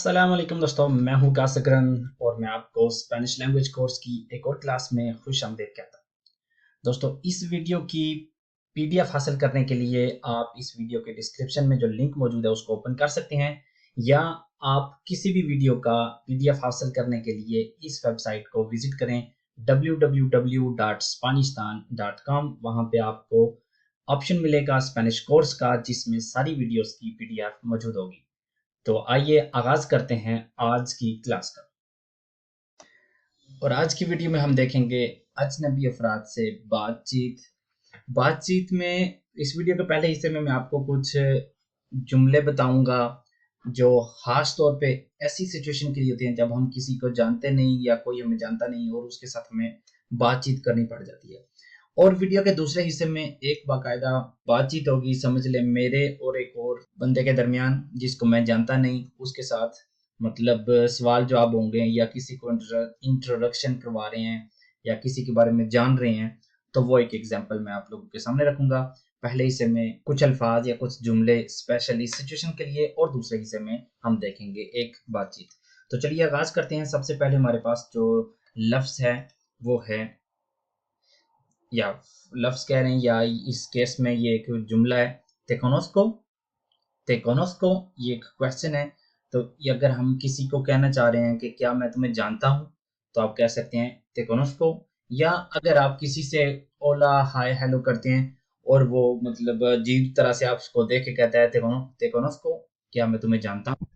अस्सलाम वालेकुम दोस्तों, मैं हूँ कासकरन और मैं आपको स्पेनिश लैंग्वेज कोर्स की एक और क्लास में खुश आमदीद कहता हूँ। दोस्तों, इस वीडियो की पीडीएफ हासिल करने के लिए आप इस वीडियो के डिस्क्रिप्शन में जो लिंक मौजूद है उसको ओपन कर सकते हैं, या आप किसी भी वीडियो का पीडीएफ हासिल करने के लिए इस वेबसाइट को विजिट करें www.spanistan.com। वहाँ पे आपको ऑप्शन मिलेगा स्पेनिश कोर्स का, जिसमें सारी वीडियोस की पीडीएफ मौजूद होगी। तो आइए आगाज करते हैं आज की क्लास का। और आज की वीडियो में हम देखेंगे अजनबी अफराद से बातचीत। बातचीत में इस वीडियो के पहले हिस्से में मैं आपको कुछ जुमले बताऊंगा जो खास तौर पे ऐसी सिचुएशन के लिए होती हैं जब हम किसी को जानते नहीं या कोई हमें जानता नहीं और उसके साथ हमें बातचीत करनी पड़ जाती है। और वीडियो के दूसरे हिस्से में एक बाकायदा बातचीत होगी, समझ ले मेरे और एक और बंदे के दरमियान जिसको मैं जानता नहीं, उसके साथ मतलब सवाल जवाब होंगे, या किसी को इंट्रोडक्शन करवा रहे हैं या किसी के बारे में जान रहे हैं। तो वो एक एग्जांपल मैं आप लोगों के सामने रखूंगा। पहले हिस्से में कुछ अल्फाज या कुछ जुमले स्पेशली सिचुएशन के लिए, और दूसरे हिस्से में हम देखेंगे एक बातचीत। तो चलिए आगाज करते हैं। सबसे पहले हमारे पास जो लफ्ज है वो है, या लफ्ज कह रहे हैं, या इस केस में ये एक जुमला है, ते कॉनोस्को। ते कॉनोस्को ये एक क्वेश्चन है। तो ये अगर हम किसी को कहना चाह रहे हैं कि क्या मैं तुम्हें जानता हूं, तो आप कह सकते हैं ते कॉनोस्को। या अगर आप किसी से ओला हाय हेलो करते हैं और वो मतलब अजीब तरह से आपको देख के कहता है ते कॉनोस्को, क्या मैं तुम्हें जानता हूं।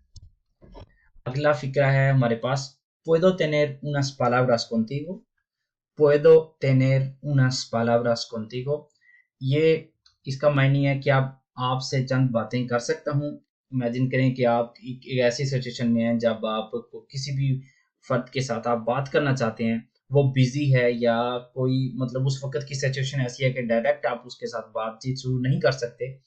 अगला फिक्रा है हमारे पास, puedo tener unas palabras contigo। puedo tener unas palabras contigo। ये इसका मायने है कि आप आपसे चंद बातें कर सकता हूँ। इमेजिन करें कि आप एक ऐसी सिचुएशन में हैं जब आप किसी भी फर्द के साथ आप बात करना चाहते हैं, वो बिजी है, या कोई मतलब उस वक्त की सिचुएशन ऐसी है कि डायरेक्ट आप उसके साथ बातचीत शुरू नहीं कर सकते,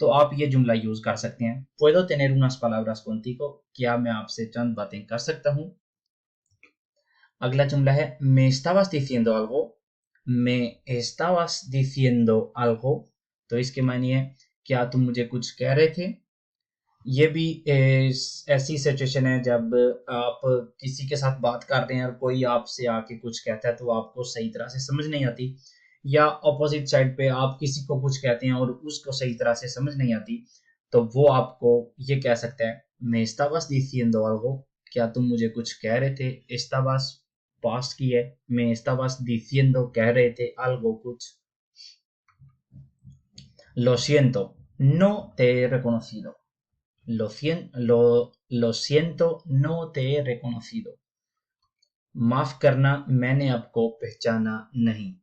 तो आप ये जुमला यूज कर सकते हैं, puedo tener unas palabras contigo। क्या मैं आपसे चंद बातें कर सकता हूँ। अगला जुमला है, me estabas diciendo algo। me estabas diciendo algo। तो इसके मानिए क्या तुम मुझे कुछ कह रहे थे। ये भी ऐसी सिचुएशन है जब आप किसी के साथ बात कर रहे हैं और कोई आपसे आके कुछ कहता है तो आपको सही तरह से समझ नहीं आती, या ऑपोजिट साइड पे आप किसी को कुछ कहते हैं और उसको सही तरह से समझ नहीं आती, तो वो आपको ये कह सकता है, me estabas diciendo algo। क्या तुम मुझे कुछ कह रहे थे। estabas पास्ट की है, me estabas diciendo कह रहे थे algo कुछ। lo siento, no te he reconocido। lo siento, no te he reconocido। माफ करना, मैंने आपको पहचाना नहीं।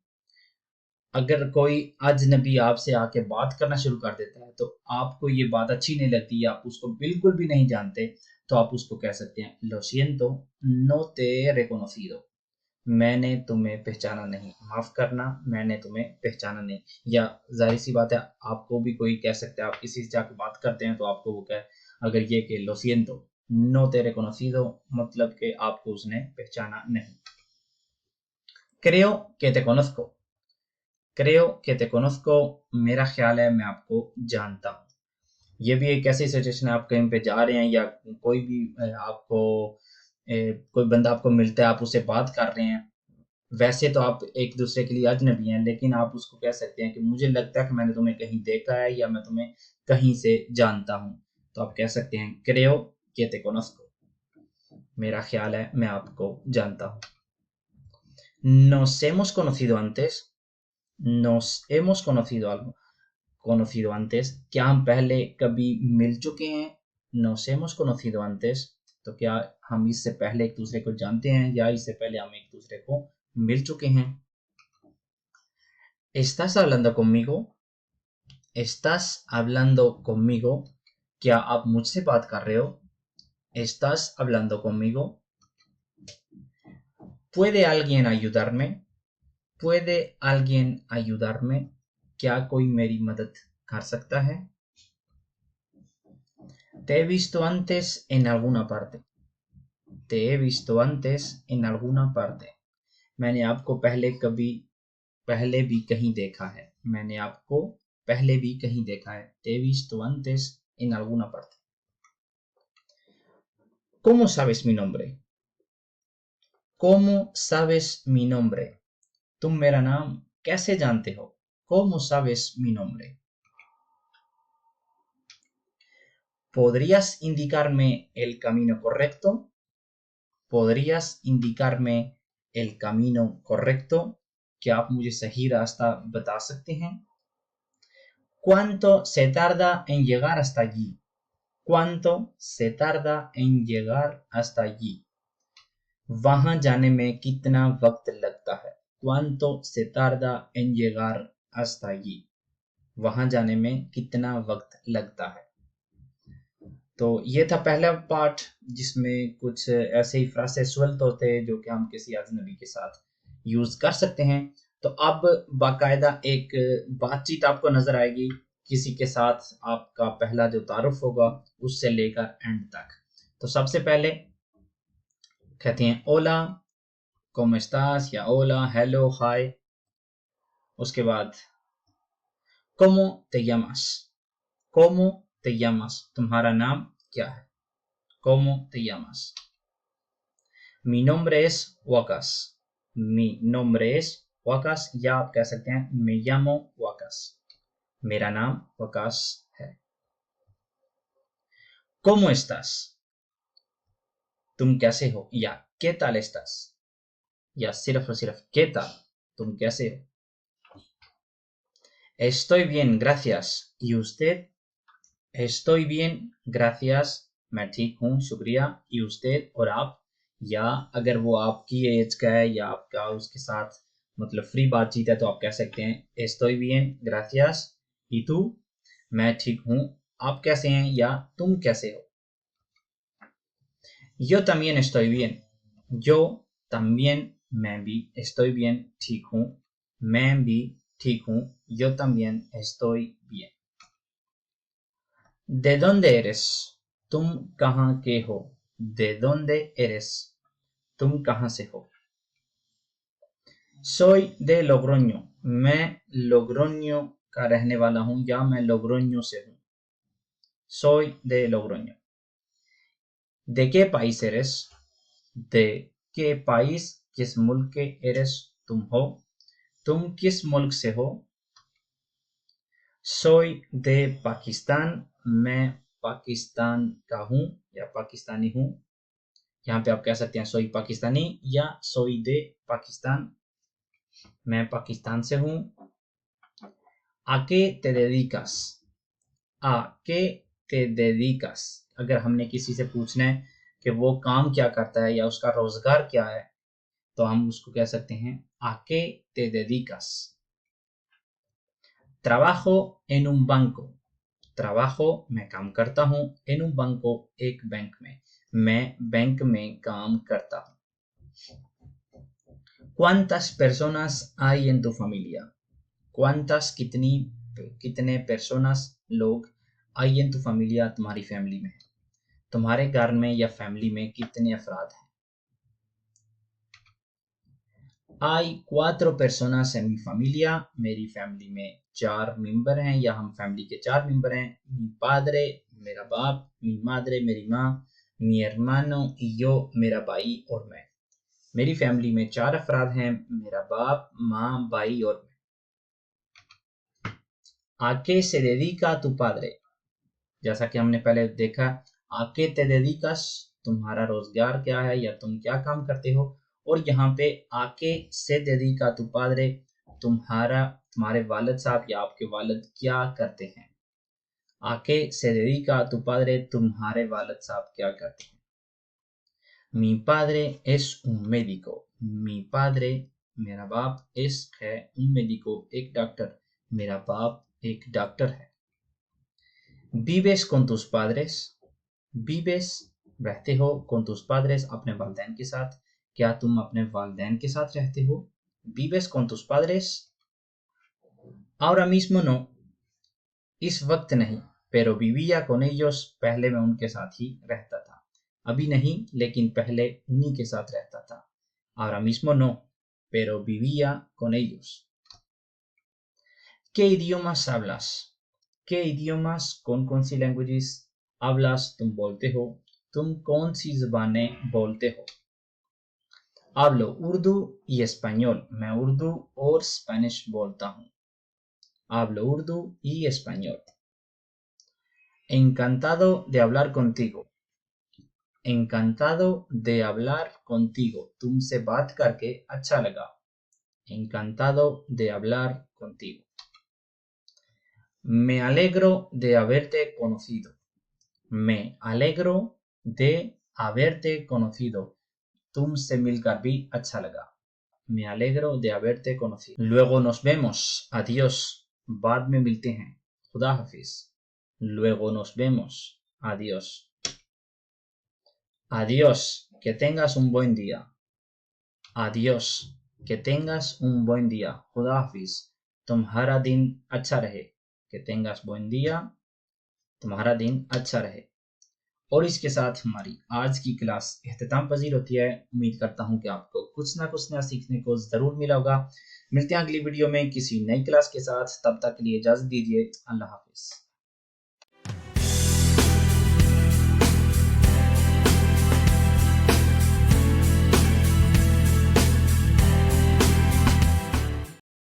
अगर कोई अजनबी आपसे आके बात करना शुरू कर देता है तो आपको ये बात अच्छी नहीं लगती, आप उसको बिल्कुल भी नहीं जानते, तो आप उसको कह सकते हैं, lo siento, no te he reconocido। मैंने तुम्हें पहचाना नहीं। माफ करना, मैंने तुम्हें पहचाना नहीं। या जाहिर सी बात है, आपको भी कोई कह सकता है, आप किसी से जाकर बात करते हैं तो आपको वो कहे, अगर ये कि लो सिएंतो, नो तेरे conocido, मतलब कि आपको उसने पहचाना नहीं। creo que te conozco। creo que te conozco, मेरा ख्याल है मैं आपको जानता हूँ। ये भी एक ऐसी सिचुएशन है, आप कहीं पे जा रहे हैं या कोई भी आपको कोई बंदा आपको मिलता है, आप उससे बात कर रहे हैं, वैसे तो आप एक दूसरे के लिए अजनबी हैं, लेकिन आप उसको कह सकते हैं कि मुझे लगता है कि मैंने तुम्हें कहीं देखा है या मैं तुम्हें कहीं से जानता हूं। तो आप कह सकते हैं, creo que te conozco। मेरा ख्याल है मैं आपको जानता हूं। nos hemos conocido antes। nos hemos conocido algo conocido antes, क्या हम पहले कभी मिल चुके हैं। nos hemos conocido antes, तो क्या हम इससे पहले एक दूसरे को जानते हैं या इससे पहले हम एक दूसरे को मिल चुके हैं। estás hablando conmigo। estás hablando conmigo, क्या आप मुझसे बात कर रहे हो। estás hablando conmigo। puede alguien ayudarme। puede alguien ayudarme, क्या कोई मेरी मदद कर सकता है। te he visto antes en alguna parte। te he visto antes en alguna parte, मैंने आपको पहले भी कहीं देखा है। मैंने आपको पहले भी कहीं देखा है। te he visto antes en alguna parte। ¿Cómo sabes mi nombre? ¿Cómo sabes mi nombre? तुम मेरा नाम कैसे जानते हो? ¿Cómo sabes mi nombre? ¿Podrías indicarme el camino correcto? ¿Podrías indicarme el camino correcto? क्या आप मुझे सही रास्ता बता सकते हैं? ¿Cuánto se tarda en llegar hasta allí? ¿Cuánto se tarda en llegar hasta allí? वहां जाने में कितना वक्त लगता है? ¿Cuánto se tarda en llegar hasta allí? वहां जाने में कितना वक्त लगता है? तो ये था पहला पार्ट जिसमें कुछ ऐसे ही फ्रासेसुअल होते हैं जो कि हम किसी अजनबी के साथ यूज कर सकते हैं। तो अब बाकायदा एक बातचीत आपको नजर आएगी किसी के साथ, आपका पहला जो तारुफ होगा उससे लेकर एंड तक। तो सबसे पहले कहते हैं ओला, cómo estás या ओला, हेलो, हाय। उसके बाद cómo te llamas, cómo te llamas, तुम्हारा नाम क्या है? cómo te llamas. Mi nombre es Waqas. Mi nombre es Waqas, या आप कह सकते हैं me llamo Waqas. मेरा नाम वकास है। ¿Cómo estás? तुम कैसे हो? या ¿qué tal estás? या सिर्फ और सिर्फ ¿qué tal? तुम कैसे हो? Estoy bien, gracias. ¿Y usted? Estoy bien, gracias. मैं ठीक हूँ, शुक्रिया। ¿Y usted? और आप? या अगर वो आपकी एज का है या आपका उसके साथ मतलब फ्री बातचीत है तो आप कह सकते हैं estoy bien, gracias. ¿Y tú? मैं ठीक हूँ, आप कैसे हैं या तुम कैसे हो? Yo también estoy bien. Yo también, मैं भी, estoy bien, ठीक हूँ, मैं भी ठीक हूँ, yo también estoy bien. ¿De dónde eres? तुम कहाँ के हो? ¿De dónde eres? तुम कहाँ से हो? Soy de Logroño. मैं लोग्रोño का रहने वाला हूँ या मैं लोग्रोño से हूँ। Soy de Logroño. ¿De qué país eres? ¿De qué país? किस मुल्क के eres तुम हो? तुम किस मुल्क से हो? Soy de Pakistán. मैं पाकिस्तान का हूँ या पाकिस्तानी हूँ। यहाँ पे आप कह सकते हैं सोई पाकिस्तानी या सोई दे पाकिस्तान, मैं पाकिस्तान से हूँ। ¿A qué te dedicas? ¿A qué te dedicas? अगर हमने किसी से पूछना है कि वो काम क्या करता है या उसका रोजगार क्या है तो हम उसको कह सकते हैं ¿A qué te dedicas? Trabajo en un banco. Trabajo मैं काम करता हूँ, en un banco एक बैंक में, मैं बैंक में काम करता हूँ। ¿Cuántas personas hay en tu familia? ¿Cuántas कितनी कितने personas लोग hay en tu familia तुम्हारी फैमिली में? तुम्हारे घर में या फैमिली में कितने अफराद हैं? Hay 4 personas en mi familia. मेरी फैमिली में 4 मेंबर हैं या हम फैमिली के 4 मेंबर हैं। Mi padre, मेरा बाप, mi madre, मेरी माँ, mi hermano y yo, मेरा भाई और मैं। मेरी फैमिली में 4 अफराद हैं, मेरा बाप, माँ, भाई और मैं। ¿A qué se dedica tu padre? जैसा कि हमने पहले देखा, ¿A qué te dedicas? तुम्हारा रोजगार क्या है या तुम क्या काम करते हो? और यहाँ पे ¿A qué se dedica tu padre? तुम्हारे वालिद साहब या आपके वालिद क्या करते हैं? ¿A qué se dedica tu padre? तुम्हारे वालिद साहब क्या करते हैं? Mi padre es un médico. Mi padre, मेरा बाप, है un médico, एक डॉक्टर। मेरा बाप एक डॉक्टर है। Vives con tus padres? Vives, रहते हो, con tus padres, अपने वालिदैन के साथ। क्या तुम अपने वालिदैन के साथ रहते हो? Vives con tus padres? Ahora mismo no. इस वक्त नहीं। Pero vivía con ellos, पहले मैं उनके साथ ही रहता था। अभी नहीं, लेकिन पहले उन्हीं के साथ रहता था। Ahora mismo no. Pero vivía con ellos. ¿Qué idiomas hablas? ¿Qué idiomas, कौन कौन सी लैंग्वेजेस hablas, तुम बोलते हो? तुम कौन सी ज़ुबानें बोलते हो? Hablo Urdu y español. मैं उर्दू और स्पेनिश बोलता हूँ. Hablo Urdu y español. Encantado de hablar contigo. Encantado de hablar contigo. तुमसे बात करके अच्छा लगा. Encantado de hablar contigo. Me alegro de haberte conocido. Me alegro de haberte conocido. तुमसे मिलकर भी अच्छा लगा. Me alegro de haberte conocido. Luego nos vemos. Adiós. बाद में मिलते हैं. खुदा हाफिज. Luego nos vemos. Adiós. Adiós. Que tengas un buen día. Adiós. Que tengas un buen día. खुदा हाफिज. तुम्हारा दिन अच्छा रहे. Que tengas buen día. तुम्हारा दिन अच्छा रहे. और इसके साथ हमारी आज की क्लास इख्तिताम पजीर होती है. उम्मीद करता हूं कि आपको कुछ ना कुछ नया सीखने को जरूर मिला होगा. मिलते हैं अगली वीडियो में किसी नई क्लास के साथ. तब तक के लिए इजाजत दीजिए. अल्लाह हाफिज.